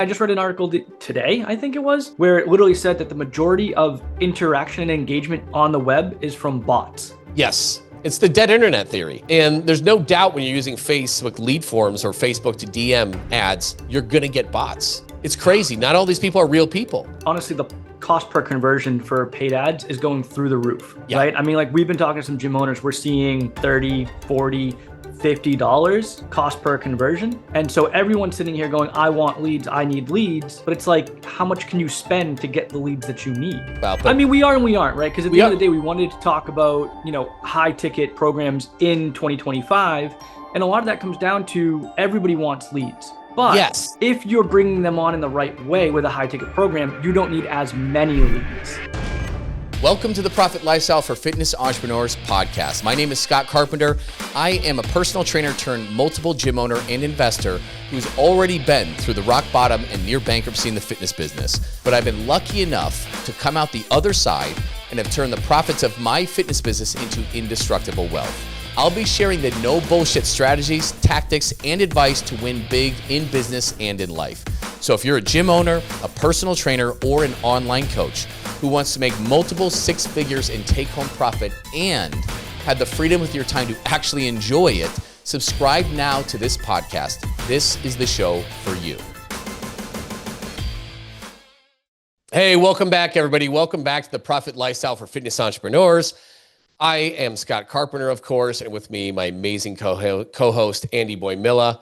I just read an article today, I think it was, where it literally said that the majority of interaction and engagement on the web is from bots. Yes. It's the dead internet theory. And there's no doubt when you're using Facebook lead forms or Facebook to DM ads, you're going to get bots. It's crazy. Not all these people are real people. Honestly, the cost per conversion for paid ads is going through the roof, right? I mean, like we've been talking to some gym owners, we're seeing 30, 40, $50 cost per conversion. And so everyone's sitting here going, I want leads, I need leads. But it's like, how much can you spend to get the leads that you need? I mean, we are and we aren't, right? Because at the end of the day, we wanted to talk about, high ticket programs in 2025. And a lot of that comes down to everybody wants leads. But if you're bringing them on in the right way with a high ticket program, you don't need as many leads. Welcome to the Profit Lifestyle for Fitness Entrepreneurs podcast. My name is Scott Carpenter. I am a personal trainer turned multiple gym owner and investor who's already been through the rock bottom and near bankruptcy in the fitness business. But I've been lucky enough to come out the other side and have turned the profits of my fitness business into indestructible wealth. I'll be sharing the no bullshit strategies, tactics, and advice to win big in business and in life. So if you're a gym owner, a personal trainer, or an online coach who wants to make multiple six figures in take-home profit and have the freedom with your time to actually enjoy it, subscribe now to this podcast. This is the show for you. Hey, welcome back, everybody. Welcome back to the Profit Lifestyle for Fitness Entrepreneurs. I am Scott Carpenter, of course, and with me, my amazing co-host, Andy Boimila.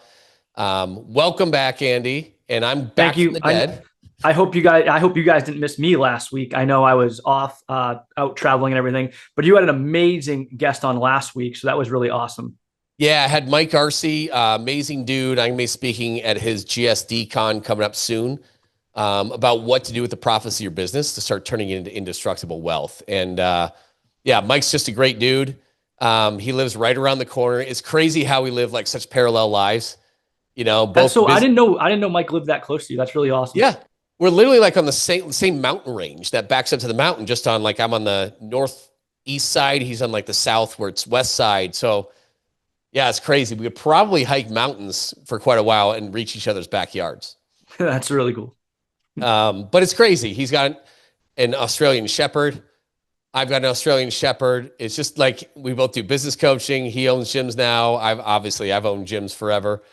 Welcome back, Andy. And I'm back from the dead. I hope you guys didn't miss me last week. I know I was off, out traveling and everything, but you had an amazing guest on last week, so that was really awesome. Yeah, I had Mike Arce, amazing dude. I'm going to be speaking at his GSD Con coming up soon about what to do with the profits of your business to start turning it into indestructible wealth. And yeah, Mike's just a great dude. He lives right around the corner. It's crazy how we live like such parallel lives. You know, both. So I didn't know Mike lived that close to you. That's really awesome. Yeah. We're literally like on the same mountain range that backs up to the mountain, just on like, I'm on the northeast side. He's on like the south where it's west side. So yeah, it's crazy. We could probably hike mountains for quite a while and reach each other's backyards. That's really cool. But it's crazy. He's got an Australian Shepherd. I've got an Australian Shepherd. It's just like, we both do business coaching. He owns gyms now. I've owned gyms forever.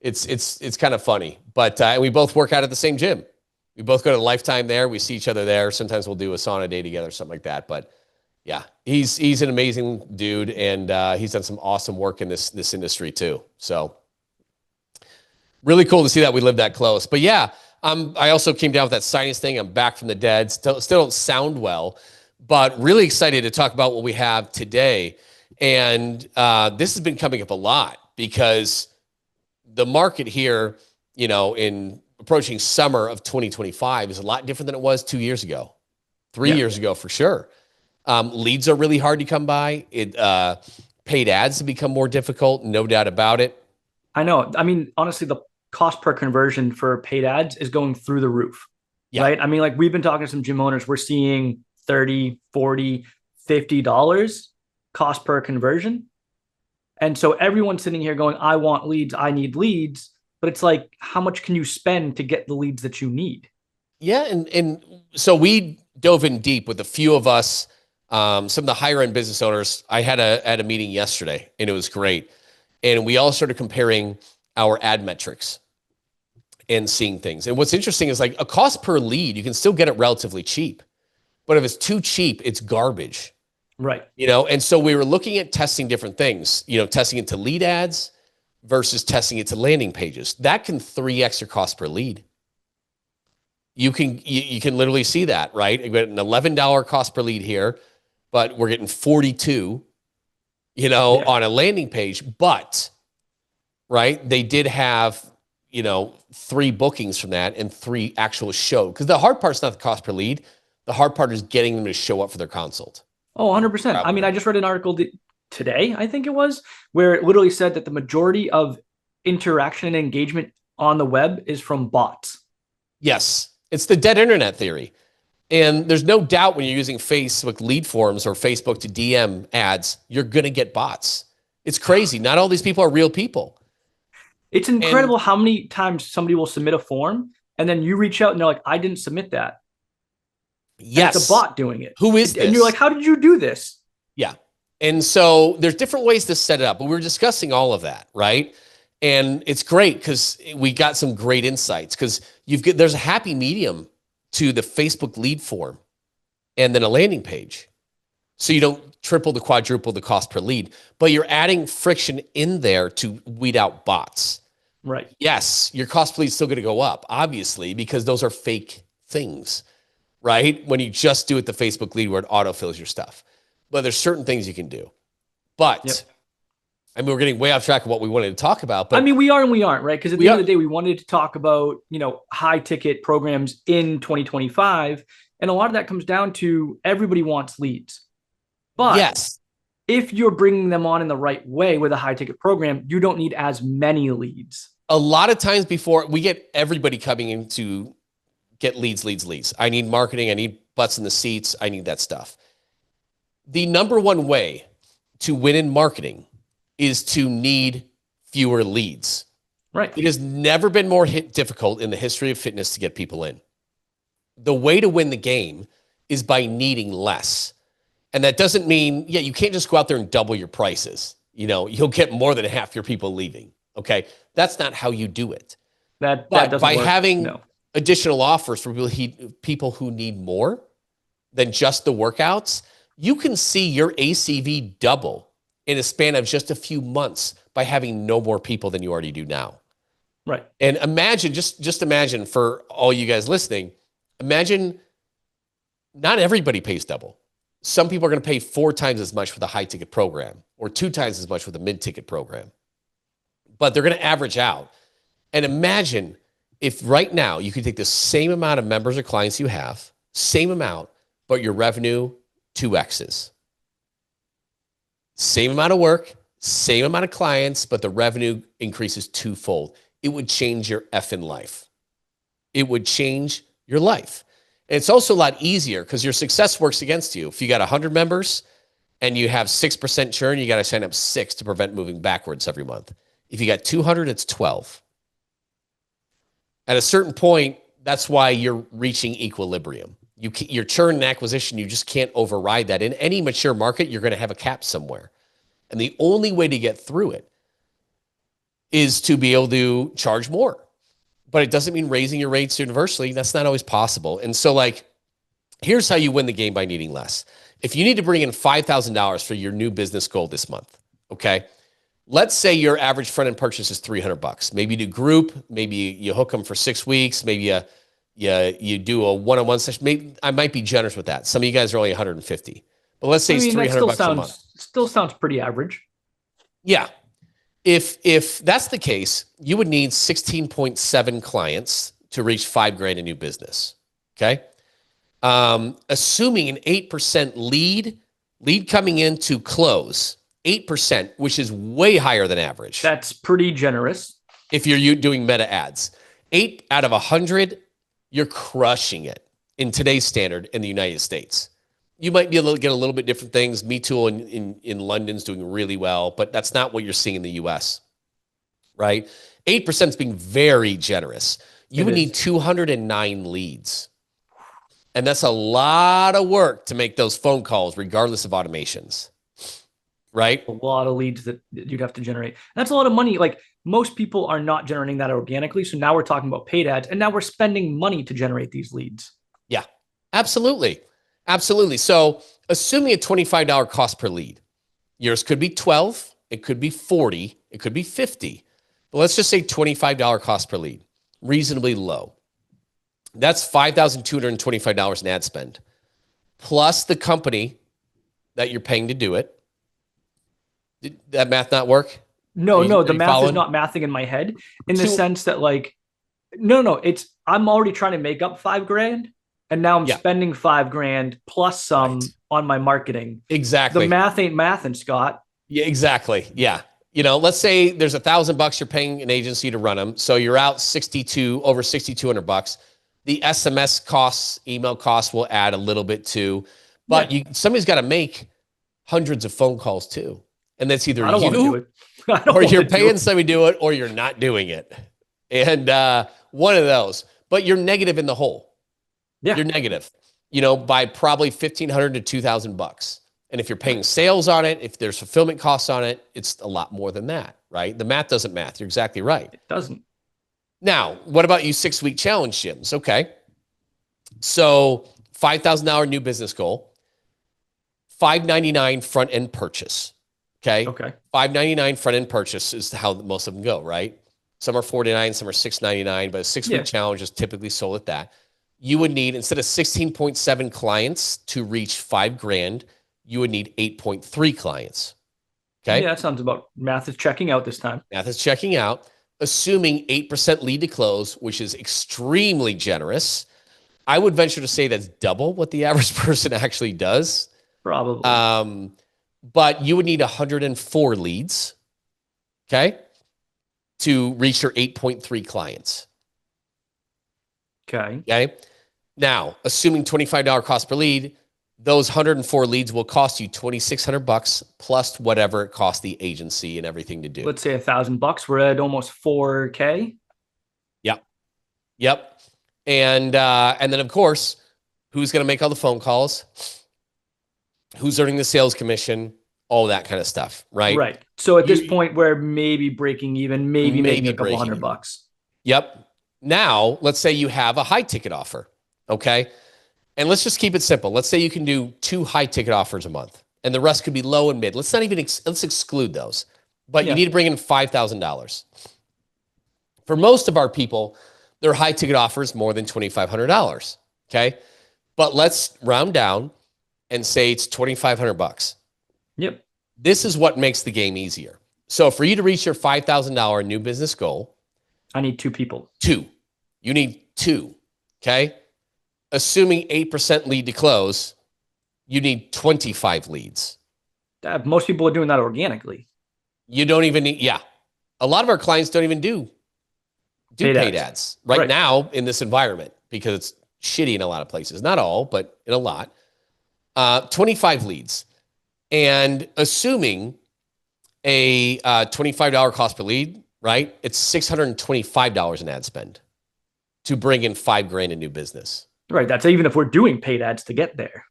It's kind of funny, but we both work out at the same gym. We both go to Lifetime there. We see each other there. Sometimes we'll do a sauna day together, something like that. But yeah, he's an amazing dude, and he's done some awesome work in this industry too. So really cool to see that we live that close. But yeah, I also came down with that sinus thing. I'm back from the dead. Still don't sound well, but really excited to talk about what we have today. And this has been coming up a lot because the market here, in approaching summer of 2025 is a lot different than it was 2 years ago, 3 years ago for sure. Leads are really hard to come by. Paid ads have become more difficult, no doubt about it. I know. I mean, honestly, the cost per conversion for paid ads is going through the roof, right? I mean, like we've been talking to some gym owners, we're seeing 30, 40, $50 cost per conversion. And so everyone's sitting here going, I want leads, I need leads. But it's like, how much can you spend to get the leads that you need? Yeah. And so we dove in deep with a few of us, some of the higher end business owners. I had a meeting yesterday and it was great. And we all started comparing our ad metrics and seeing things. And what's interesting is like a cost per lead, you can still get it relatively cheap. But if it's too cheap, it's garbage. Right. And so we were looking at testing different things, testing it to lead ads versus testing it to landing pages. That can 3x your cost per lead. You can literally see that, right? You get an $11 cost per lead here, but we're getting 42, on a landing page. But, right, they did have, 3 bookings from that and 3 actual show. Because the hard part's not the cost per lead. The hard part is getting them to show up for their consult. Oh, 100%. Probably. I mean, I just read an article today, I think it was, where it literally said that the majority of interaction and engagement on the web is from bots. Yes. It's the dead internet theory. And there's no doubt when you're using Facebook lead forms or Facebook to DM ads, you're going to get bots. It's crazy. Not all these people are real people. It's incredible how many times somebody will submit a form and then you reach out and they're like, I didn't submit that. Yes. And it's a bot doing it. Who is this? And you're like, how did you do this? Yeah. And so there's different ways to set it up, but we're discussing all of that, right? And it's great because we got some great insights because there's a happy medium to the Facebook lead form and then a landing page. So you don't triple to quadruple the cost per lead, but you're adding friction in there to weed out bots. Right. Yes, your cost per lead is still going to go up, obviously, because those are fake things, right? When you just do it the Facebook lead where it autofills your stuff. But there's certain things you can do. But I mean, we're getting way off track of what we wanted to talk about. But I mean, we are and we aren't, right? Because at the end of the day, we wanted to talk about, high ticket programs in 2025. And a lot of that comes down to everybody wants leads. But yes, if you're bringing them on in the right way with a high ticket program, you don't need as many leads. A lot of times before we get everybody coming in to get leads. I need marketing. I need butts in the seats. I need that stuff. The number one way to win in marketing is to need fewer leads. Right. It has never been more difficult in the history of fitness to get people in. The way to win the game is by needing less. And that doesn't mean, you can't just go out there and double your prices. You'll get more than half your people leaving. Okay. That's not how you do it. That doesn't by work. having additional offers for people who need more than just the workouts, you can see your ACV double in a span of just a few months by having no more people than you already do now. Right. And imagine, just imagine for all you guys listening, imagine not everybody pays double. Some people are going to pay 4 times as much with a high ticket program or 2 times as much with a mid ticket program, but they're going to average out. And imagine if right now you could take the same amount of members or clients you have, same amount, but your revenue 2x's. Same amount of work, same amount of clients, but the revenue increases 2-fold. It would change your effing life. It would change your life. And it's also a lot easier because your success works against you. If you got 100 members and you have 6% churn, you got to sign up 6 to prevent moving backwards every month. If you got 200, it's 12. At a certain point, that's why you're reaching equilibrium. Your churn and acquisition, you just can't override that. In any mature market, you're going to have a cap somewhere. And the only way to get through it is to be able to charge more. But it doesn't mean raising your rates universally. That's not always possible. And so here's how you win the game by needing less. If you need to bring in $5,000 for your new business goal this month, okay? Let's say your average front-end purchase is $300. Maybe you do group, maybe you hook them for 6 weeks, maybe you do a one-on-one session. Maybe I might be generous with that. Some of you guys are only 150. But let's say it's $300 a month. Still sounds pretty average. Yeah. If that's the case, you would need 16.7 clients to reach $5,000 in new business. Okay. Assuming an 8% lead coming in to close, 8%, which is way higher than average. That's pretty generous. If you're doing meta ads, 8 out of 100, you're crushing it in today's standard in the United States. You might be able to get a little bit different things. Me Too in London's doing really well, but that's not what you're seeing in the US, right? 8% is being very generous. You would need 209 leads. And that's a lot of work to make those phone calls, regardless of automations, right? A lot of leads that you'd have to generate. That's a lot of money. Like most people are not generating that organically. So now we're talking about paid ads and now we're spending money to generate these leads. Yeah, absolutely. Absolutely. So assuming a $25 cost per lead, yours could be 12, it could be 40, it could be 50. But let's just say $25 cost per lead, reasonably low. That's $5,225 in ad spend, plus the company that you're paying to do it. Did that math not work? No, the math is not mathing in my head in the sense that I'm already trying to make up $5,000. And now I'm spending $5,000 plus some on my marketing. Exactly. The math ain't mathing, Scott. Yeah, exactly. Yeah. Let's say there's $1,000 you're paying an agency to run them. So you're out over $6,200. The SMS costs, email costs will add a little bit too. But somebody's got to make hundreds of phone calls too. And that's either you or you're paying somebody to do it or you're not doing it. And one of those. but you're negative in the hole. Yeah. You're negative, by probably $1,500 to $2,000. And if you're paying sales on it, if there's fulfillment costs on it, it's a lot more than that, right? The math doesn't math. You're exactly right. It doesn't. Now, what about you 6-week challenge gyms? Okay. So $5,000 new business goal, $599 front end purchase. Okay. $599 front end purchase is how most of them go, right? Some are $49, some are $699, but a 6-week challenge is typically sold at that. You would need, instead of 16.7 clients to reach $5,000, you would need 8.3 clients. Okay. Yeah, that sounds about, math is checking out this time. Math is checking out, assuming 8% lead to close, which is extremely generous. I would venture to say that's double what the average person actually does. Probably. But you would need 104 leads, okay, to reach your 8.3 clients. Okay. Now, assuming $25 cost per lead, those 104 leads will cost you $2,600 plus whatever it costs the agency and everything to do. Let's say $1,000. We're at almost $4,000. Yep. And then of course, who's going to make all the phone calls? Who's earning the sales commission? All that kind of stuff, right? Right. So at this point, we're maybe breaking even, maybe making a couple $100. Yep. Now, let's say you have a high ticket offer, okay? And let's just keep it simple. Let's say you can do 2 high ticket offers a month, and the rest could be low and mid. Let's not even let's exclude those. But you need to bring in $5,000. For most of our people, their high ticket offers more than $2,500. Okay, but let's round down and say it's $2,500. Yep. This is what makes the game easier. So for you to reach your $5,000 new business goal, I need 2 people. 2. You need 2. Okay. Assuming 8% lead to close, you need 25 leads. Most people are doing that organically. You don't even need, a lot of our clients don't even do paid ads right now in this environment because it's shitty in a lot of places. Not all, but in a lot. 25 leads. And assuming a $25 cost per lead, right? It's $625 in ad spend to bring in $5,000 in new business. Right. That's even if we're doing paid ads to get there.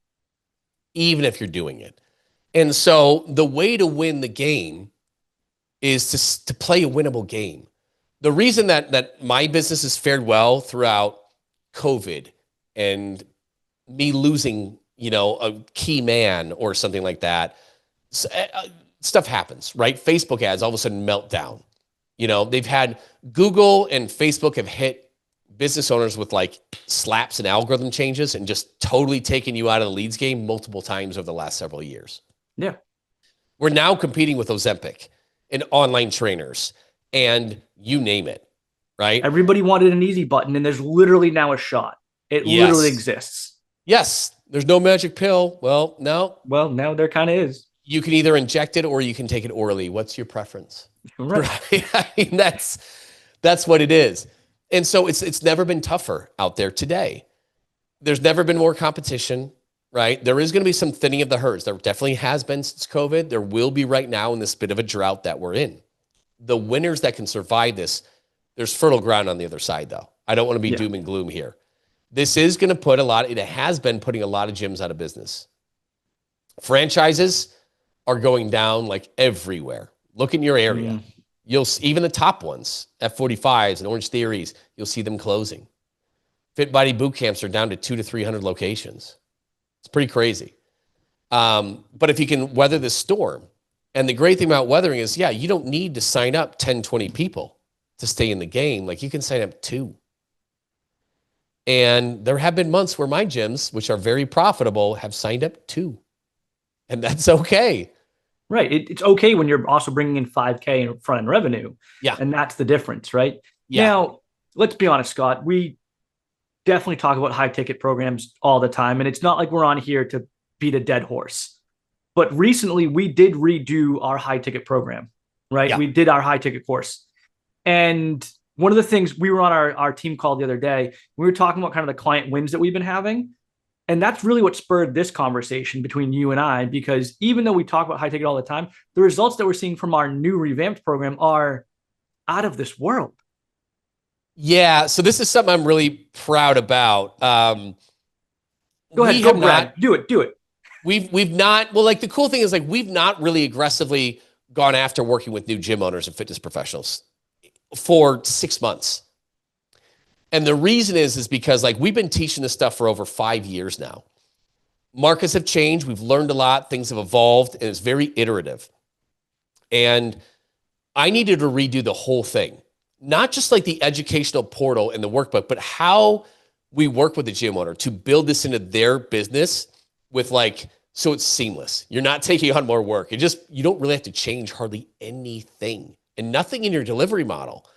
Even if you're doing it. And so the way to win the game is to play a winnable game. The reason that my business has fared well throughout COVID and me losing, a key man or something like that, stuff happens, right? Facebook ads all of a sudden melt down. They've had Google and Facebook have hit business owners with like slaps and algorithm changes and just totally taken you out of the leads game multiple times over the last several years. Yeah. We're now competing with Ozempic and online trainers and you name it, right? Everybody wanted an easy button and there's literally now a shot. It literally exists. Yes. There's no magic pill. Well, no. Well, now there kind of is. You can either inject it or you can take it orally. What's your preference? Right. I mean, that's what it is. And so it's never been tougher out there today. There's never been more competition, right? There is going to be some thinning of the herds. There definitely has been since COVID. There will be right now in this bit of a drought that we're in. The winners that can survive this, there's fertile ground on the other side, though. I don't want to be doom and gloom here. This is going to put it has been putting a lot of gyms out of business. Franchises are going down like everywhere. Look in your area. You'll see even the top ones, F45s and Orange Theories, you'll see them closing. Fit Body boot camps are down to 200 to 300 locations. It's pretty crazy. But if you can weather this storm, and the great thing about weathering is, you don't need to sign up 10, 20 people to stay in the game. Like you can sign up 2. And there have been months where my gyms, which are very profitable, have signed up 2. And that's okay. Right. It's okay when you're also bringing in $5,000 in front end revenue. Yeah. And that's the difference, right? Yeah. Now, let's be honest, Scott. We definitely talk about high ticket programs all the time. And it's not like we're on here to beat a dead horse. But recently we did redo our high ticket program, right? Yeah. We did our high ticket course. And one of the things, we were on our team call the other day, we were talking about kind of the client wins that we've been having. And that's really what spurred this conversation between you and I, because even though we talk about high ticket all the time, the results that we're seeing from our new revamped program are out of this world. Yeah. So this is something I'm really proud about. Go ahead, go Brad. Do it. We've not, well, like the cool thing is like, we've not really aggressively gone after working with new gym owners and fitness professionals for 6 months. And the reason is because like we've been teaching this stuff for over 5 years now. Markets have changed. We've learned a lot. Things have evolved, and it's very iterative. And I needed to redo the whole thing, not just like the educational portal and the workbook, but how we work with the gym owner to build this into their business with like, so it's seamless. You're not taking on more work. You don't really have to change hardly anything and nothing in your delivery model.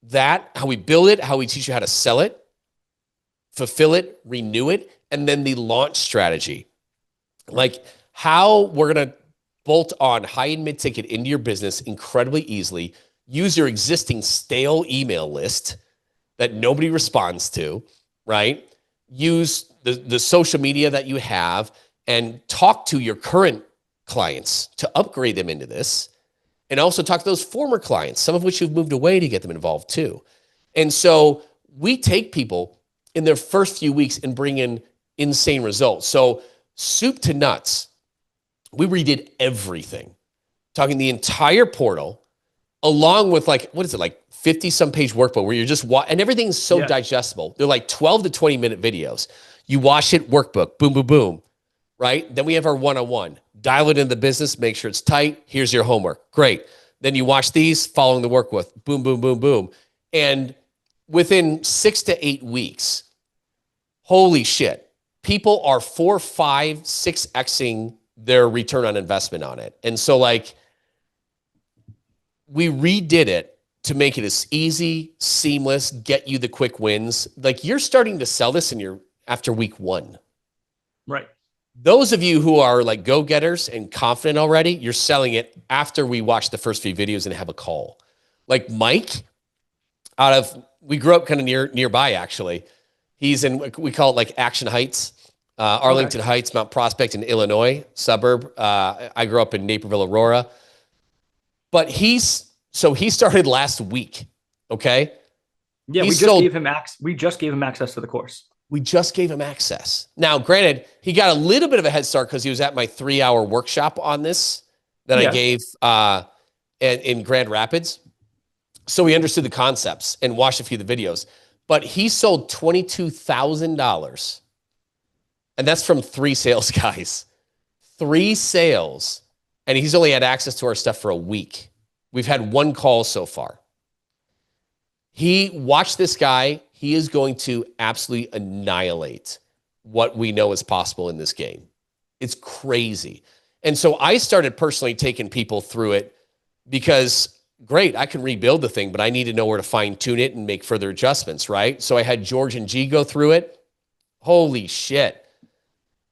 That, how we build it, how we teach you how to sell it, fulfill it, renew it, and then the launch strategy. Like how we're going to bolt on high and mid ticket into your business incredibly easily. Use your existing stale email list that nobody responds to, right? Use the social media that you have and talk to your current clients to upgrade them into this. And also talk to those former clients, some of which you've moved away to get them involved too. And so we take people in their first few weeks and bring in insane results. So soup to nuts, we redid everything, talking the entire portal, along with like, what is it, like 50 some page workbook where you're just, and everything's so digestible. They're like 12 to 20 minute videos. You wash it, workbook, boom, boom, boom, right? Then we have our one-on-one. Dial it into the business, make sure it's tight. Here's your homework. Great. Then you watch these, following the work with, boom, boom, boom, boom. And within 6 to 8 weeks, holy shit, people are 4, 5, 6xing their return on investment on it. And so like, we redid it to make it as easy, seamless, get you the quick wins. Like you're starting to sell this after week 1. Right. Those of you who are like go-getters and confident already, you're selling it after we watch the first few videos and have a call. Like Mike, we grew up kind of nearby actually. He's in, we call it like Action Heights, Arlington Heights, Mount Prospect in Illinois suburb. I grew up in Naperville, Aurora. But he started last week, okay? Yeah, we just gave him access to the course. We just gave him access. Now, granted, he got a little bit of a head start because he was at my 3-hour workshop on this that I gave in Grand Rapids. So he understood the concepts and watched a few of the videos. But he sold $22,000. And that's from 3 sales guys. 3 sales. And he's only had access to our stuff for a week. We've had 1 call so far. Watch this guy. He is going to absolutely annihilate what we know is possible in this game. It's crazy. And so I started personally taking people through it because, great, I can rebuild the thing, but I need to know where to fine tune it and make further adjustments, right? So I had George and G go through it. Holy shit.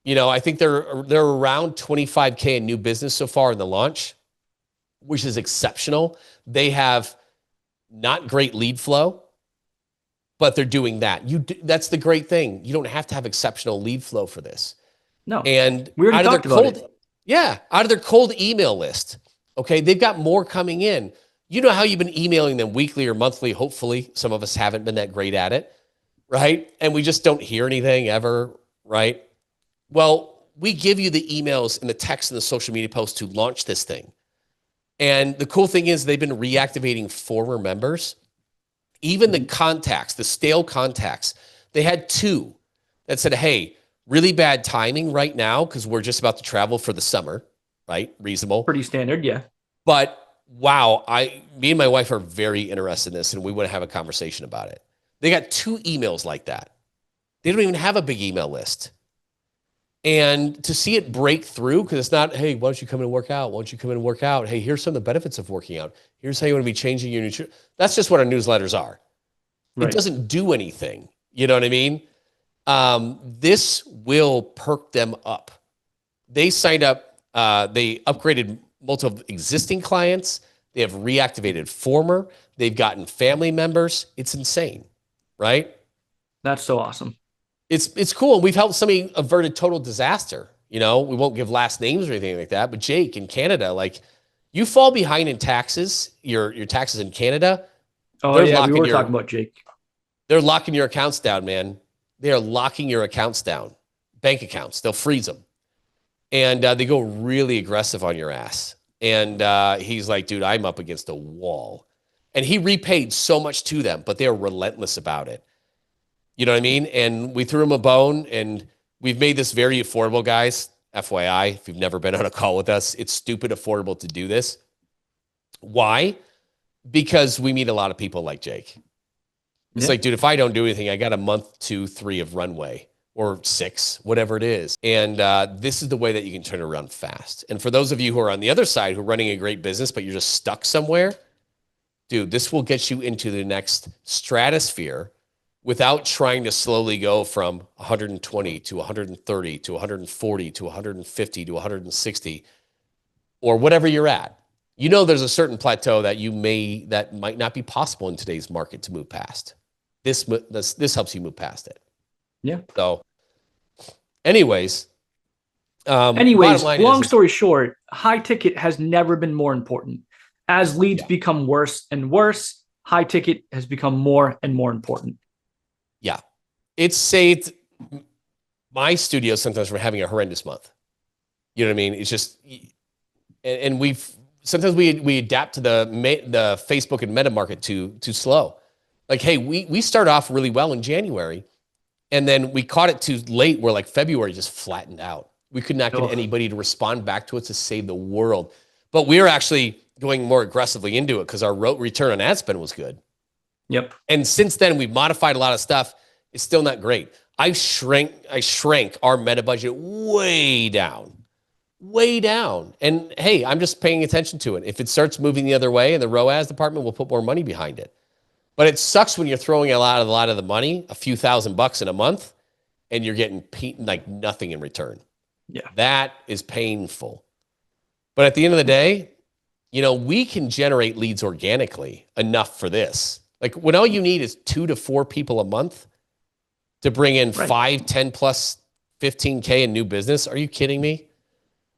You know, I think they're around 25K in new business so far in the launch, which is exceptional. They have not great lead flow, but they're doing that. That's the great thing. You don't have to have exceptional lead flow for this. No. And we already talked about it. Yeah, out of their cold email list. Okay, they've got more coming in. You know how you've been emailing them weekly or monthly, hopefully. Some of us haven't been that great at it, right? And we just don't hear anything ever, right? Well, we give you the emails and the text and the social media posts to launch this thing. And the cool thing is they've been reactivating former members. Even the contacts, the stale contacts, they had 2 that said, hey, really bad timing right now because we're just about to travel for the summer, right? Reasonable. Pretty standard, yeah. But wow, me and my wife are very interested in this and we want to have a conversation about it. They got 2 emails like that. They don't even have a big email list. And to see it break through, because it's not, hey, why don't you come in and work out? Why don't you come in and work out? Hey, here's some of the benefits of working out. Here's how you want to be changing your nutrition. That's just what our newsletters are. Right. It doesn't do anything. You know what I mean? This will perk them up. They signed up. They upgraded multiple existing clients. They have reactivated former. They've gotten family members. It's insane, right? That's so awesome. It's cool. We've helped somebody avert a total disaster. You know, we won't give last names or anything like that, but Jake in Canada, like you fall behind in taxes, your taxes in Canada, Oh They're yeah, we locking were your talking about Jake. they're locking your accounts down, man. They are locking your accounts down, bank accounts. They'll freeze them, and they go really aggressive on your ass. And he's like, dude, I'm up against a wall. And he repaid so much to them, but they're relentless about it. You know what I mean? And we threw him a bone, and we've made this very affordable, guys. FYI, if you've never been on a call with us, it's stupid affordable to do this. Why? Because we meet a lot of people like Jake. It's like, dude, if I don't do anything, I got a month, 2, 3 of runway, or 6, whatever it is. And this is the way that you can turn it around fast. And for those of you who are on the other side, who are running a great business, but you're just stuck somewhere, dude, this will get you into the next stratosphere without trying to slowly go from 120 to 130 to 140 to 150 to 160 or whatever you're at. You know, there's a certain plateau that might not be possible in today's market to move past. This helps you move past it. Yeah. So anyways, long story short, high ticket has never been more important. As leads become worse and worse, high ticket has become more and more important. Yeah. It's saved my studio sometimes from having a horrendous month. You know what I mean? It's just, and sometimes we adapt to the Facebook and meta market too slow. Like, hey, we start off really well in January, and then we caught it too late where like February just flattened out. We could not get anybody to respond back to us to save the world. But we were actually going more aggressively into it because our return on ad spend was good. Yep. And since then, we've modified a lot of stuff. It's still not great. I shrank our meta budget way down. And hey, I'm just paying attention to it. If it starts moving the other way in the ROAS department, we'll put more money behind it. But it sucks when you're throwing a lot of the money, a few $1,000 in a month, and you're getting like nothing in return. Yeah. That is painful. But at the end of the day, you know, we can generate leads organically enough for this. Like when all you need is 2 to 4 people a month to bring in 5, 10 plus 15K in new business. Are you kidding me?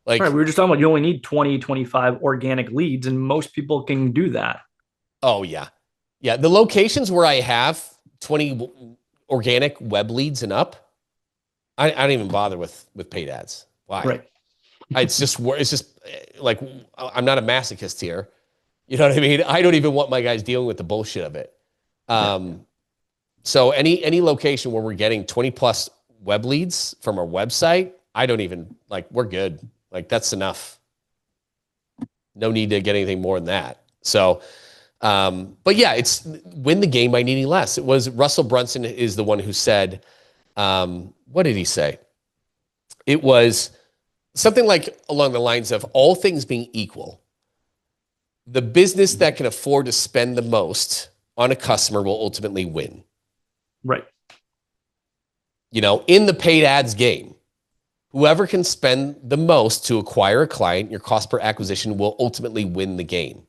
Like, we were just talking about you only need 20, 25 organic leads, and most people can do that. Oh yeah. Yeah. The locations where I have 20 organic web leads and up, I don't even bother with paid ads. Why? Right. It's just like, I'm not a masochist here. You know what I mean? I don't even want my guys dealing with the bullshit of it. So any location where we're getting 20 plus web leads from our website, I don't even like, we're good. Like that's enough. No need to get anything more than that. So, but yeah, it's win the game by needing less. It was Russell Brunson is the one who said, what did he say? It was something like along the lines of all things being equal, the business that can afford to spend the most on a customer will ultimately win. Right. You know, in the paid ads game, whoever can spend the most to acquire a client, your cost per acquisition will ultimately win the game.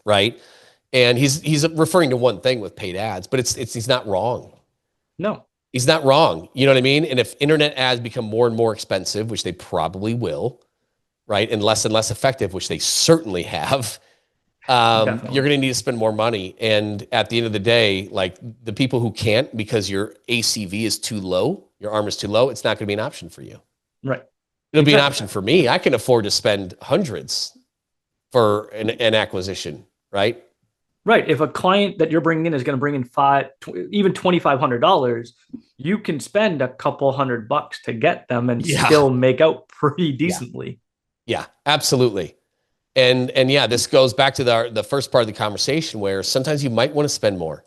Right. And he's referring to one thing with paid ads, but he's not wrong. No. He's not wrong. You know what I mean? And if internet ads become more and more expensive, which they probably will, right, and less effective, which they certainly have, you're going to need to spend more money. And at the end of the day, like the people who can't because your ACV is too low, your arm is too low, it's not going to be an option for you. Right. It'll be an option for me. I can afford to spend hundreds for an acquisition, right? Right. If a client that you're bringing in is going to bring in even $2,500, you can spend a couple $100 to get them and still make out pretty decently. Yeah, absolutely. And yeah, this goes back to the first part of the conversation where sometimes you might want to spend more,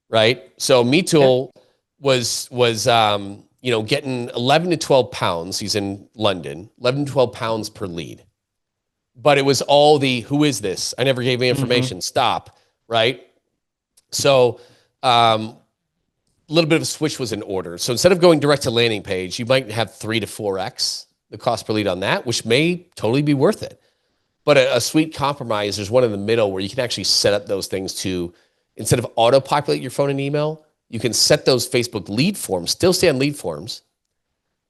right? So MeTool was getting 11 to 12 pounds. He's in London, 11 to 12 pounds per lead. But it was all who is this? I never gave me information. Stop. Right. So, a little bit of a switch was in order. So instead of going direct to landing page, you might have 3 to 4x the cost per lead on that, which may totally be worth it. But a sweet compromise, there's one in the middle where you can actually set up those things to, instead of auto populate your phone and email, you can set those Facebook lead forms, still stay on lead forms,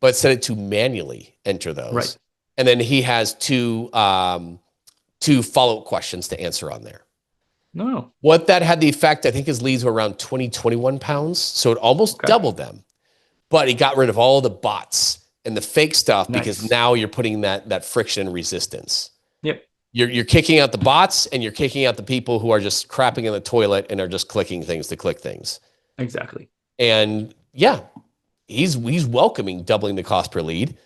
but set it to manually enter those. Right. And then he has two follow-up questions to answer on there. No. What that had the effect, I think his leads were around 20, 21 pounds. So it almost doubled them. But he got rid of all the bots and the fake stuff because now you're putting that friction and resistance. Yep. You're kicking out the bots and you're kicking out the people who are just crapping in the toilet and are just clicking things to click things. Exactly. And yeah, he's welcoming doubling the cost per lead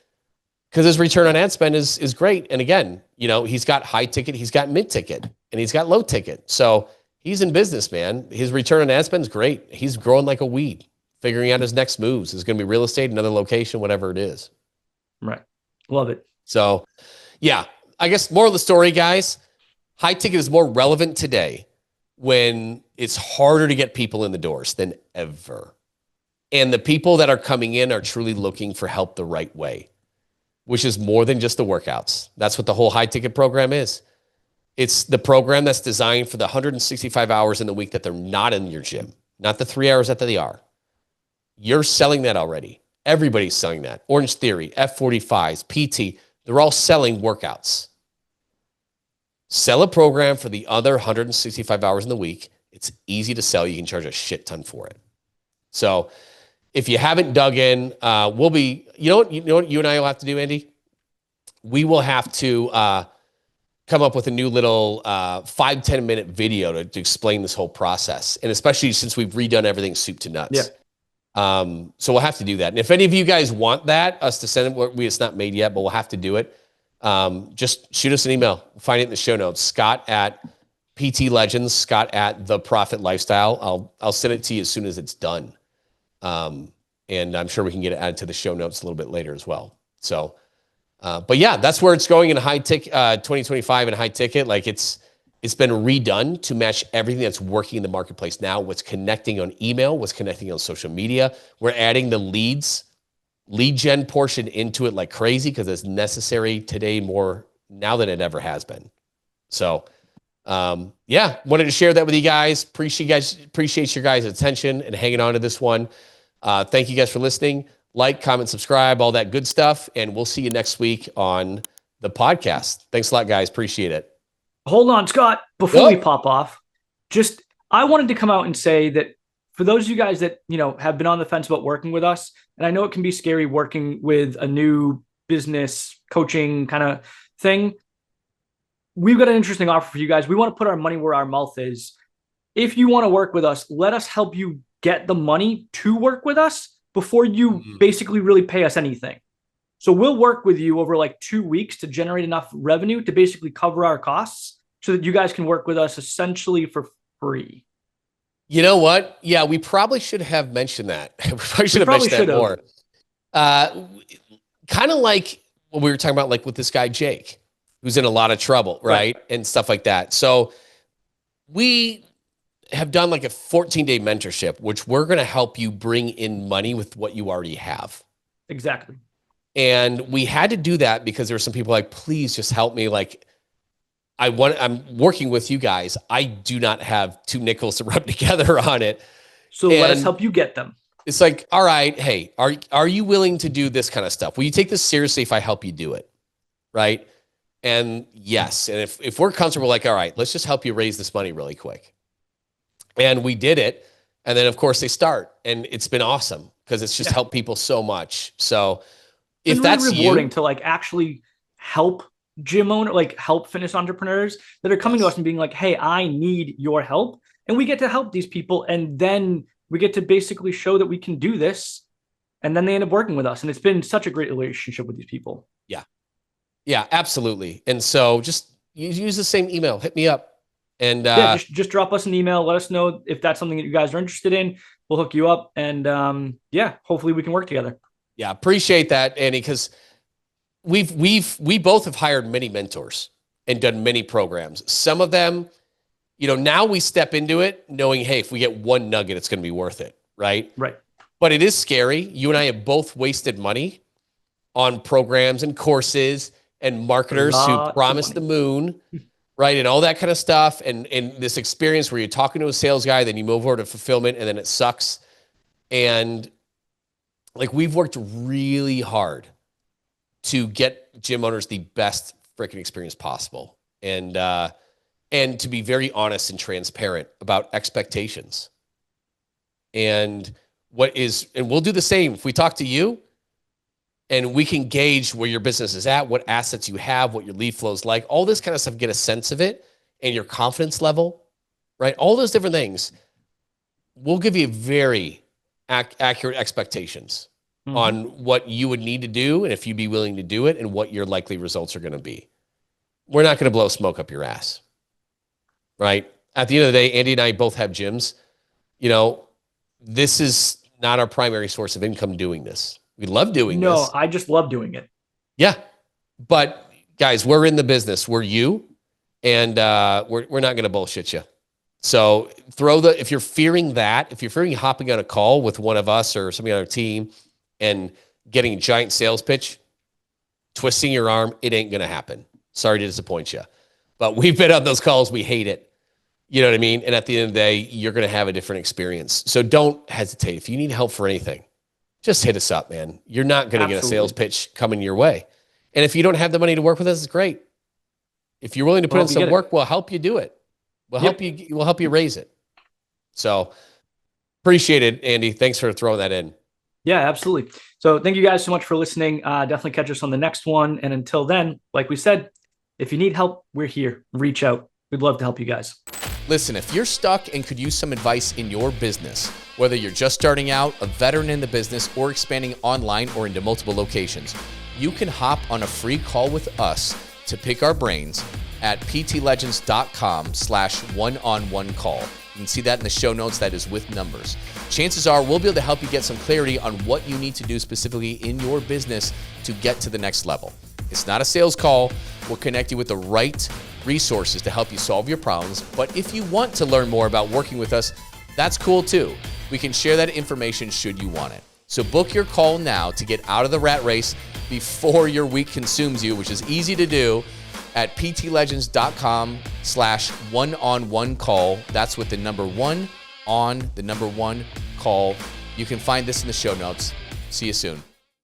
because his return on ad spend is great. And again, you know, he's got high ticket, he's got mid ticket, and he's got low ticket. So he's in business, man. His return on ad spend is great. He's growing like a weed, figuring out his next moves. Is going to be real estate, another location, whatever it is. Right. Love it. So yeah, I guess moral of the story, guys, high ticket is more relevant today when it's harder to get people in the doors than ever. And the people that are coming in are truly looking for help the right way, which is more than just the workouts. That's what the whole high ticket program is. It's the program that's designed for the 165 hours in the week that they're not in your gym, not the 3 hours that they are. You're selling that already. Everybody's selling that. Orange Theory, F45s, PT, they're all selling workouts. Sell a program for the other 165 hours in the week. It's easy to sell. You can charge a shit ton for it. So if you haven't dug in, we'll be, you know what you and I will have to do, Andy? We will have to come up with a new little 5-10 minute video to explain this whole process. And especially since we've redone everything soup to nuts. Yeah. So we'll have to do that. And if any of you guys want that, us to send it, it's not made yet, but we'll have to do it. Just shoot us an email. Find it in the show notes. Scott at PT Legends, Scott at The Profit Lifestyle. I'll send it to you as soon as it's done. And I'm sure we can get it added to the show notes a little bit later as well. So, but yeah, that's where it's going in high ticket, 2025 in high ticket. Like it's been redone to match everything that's working in the marketplace now. What's connecting on email, what's connecting on social media. We're adding the lead gen portion into it like crazy because it's necessary today more now than it ever has been. So, yeah, wanted to share that with you guys. Appreciate your guys' attention and hanging on to this one. Thank you guys for listening. Like, comment, subscribe, all that good stuff. And we'll see you next week on the podcast. Thanks a lot, guys. Appreciate it. Hold on, Scott, before we pop off, I wanted to come out and say that for those of you guys that, you know, have been on the fence about working with us, and I know it can be scary working with a new business coaching kind of thing, we've got an interesting offer for you guys. We want to put our money where our mouth is. If you want to work with us, let us help you get the money to work with us before you basically really pay us anything. So we'll work with you over like 2 weeks to generate enough revenue to basically cover our costs so that you guys can work with us essentially for free. You know what? Yeah, we probably should have mentioned that. We probably should have mentioned that more. Kind of like what we were talking about, like with this guy, Jake, who's in a lot of trouble, right? And stuff like that. So we have done like a 14-day mentorship, which we're going to help you bring in money with what you already have. Exactly. And we had to do that because there were some people like, please just help me. Like, I'm working with you guys. I do not have 2 nickels to rub together on it. So let us help you get them. It's like, all right, hey, are you willing to do this kind of stuff? Will you take this seriously if I help you do it? Right? And yes. And if we're comfortable, like, all right, let's just help you raise this money really quick. And we did it. And then of course they start, and it's been awesome because it's just helped people so much. So if that's really rewarding to like actually help gym owner, like help fitness entrepreneurs that are coming to us and being like, hey, I need your help. And we get to help these people. And then we get to basically show that we can do this. And then they end up working with us. And it's been such a great relationship with these people. Yeah. Yeah, absolutely. And so just use the same email, hit me up. And just drop us an email. Let us know if that's something that you guys are interested in. We'll hook you up. And hopefully we can work together. Yeah. Appreciate that, Andy, because we both have hired many mentors and done many programs. Some of them, you know, now we step into it knowing, hey, if we get one nugget, it's going to be worth it. Right. Right. But it is scary. You and I have both wasted money on programs and courses and marketers who promise the moon, right? And all that kind of stuff. And this experience where you're talking to a sales guy, then you move over to fulfillment and then it sucks. And like, we've worked really hard to get gym owners the best freaking experience possible. And and to be very honest and transparent about expectations. And we'll do the same. If we talk to you and we can gauge where your business is at, what assets you have, what your lead flow is like, all this kind of stuff, get a sense of it and your confidence level, right? All those different things. We'll give you very accurate expectations on what you would need to do and if you'd be willing to do it and what your likely results are going to be. We're not going to blow smoke up your ass, right? At the end of the day, Andy and I both have gyms. This is not our primary source of income doing this. We love doing this. No, I just love doing it. Yeah. But guys, we're in the business. We're you. And we're not going to bullshit you. So if you're fearing hopping on a call with one of us or somebody on our team and getting a giant sales pitch, twisting your arm, it ain't going to happen. Sorry to disappoint you. But we've been on those calls. We hate it. You know what I mean? And at the end of the day, you're going to have a different experience. So don't hesitate. If you need help for anything, just hit us up, man. You're not going to get a sales pitch coming your way. And if you don't have the money to work with us, it's great. If you're willing to put in some work, we'll help you do it. We'll help you raise it. So appreciate it, Andy. Thanks for throwing that in. Yeah, absolutely. So thank you guys so much for listening. Definitely catch us on the next one. And until then, like we said, if you need help, we're here. Reach out. We'd love to help you guys. Listen, if you're stuck and could use some advice in your business, whether you're just starting out, a veteran in the business, or expanding online or into multiple locations, you can hop on a free call with us to pick our brains at ptlegends.com/one-on-one call. You can see that in the show notes. That is with numbers. Chances are we'll be able to help you get some clarity on what you need to do specifically in your business to get to the next level. It's not a sales call. We'll connect you with the right resources to help you solve your problems. But if you want to learn more about working with us, that's cool too. We can share that information should you want it. So book your call now to get out of the rat race before your week consumes you, which is easy to do at ptlegends.com/one-on-one call. That's with the number 1 on the number 1 call. You can find this in the show notes. See you soon.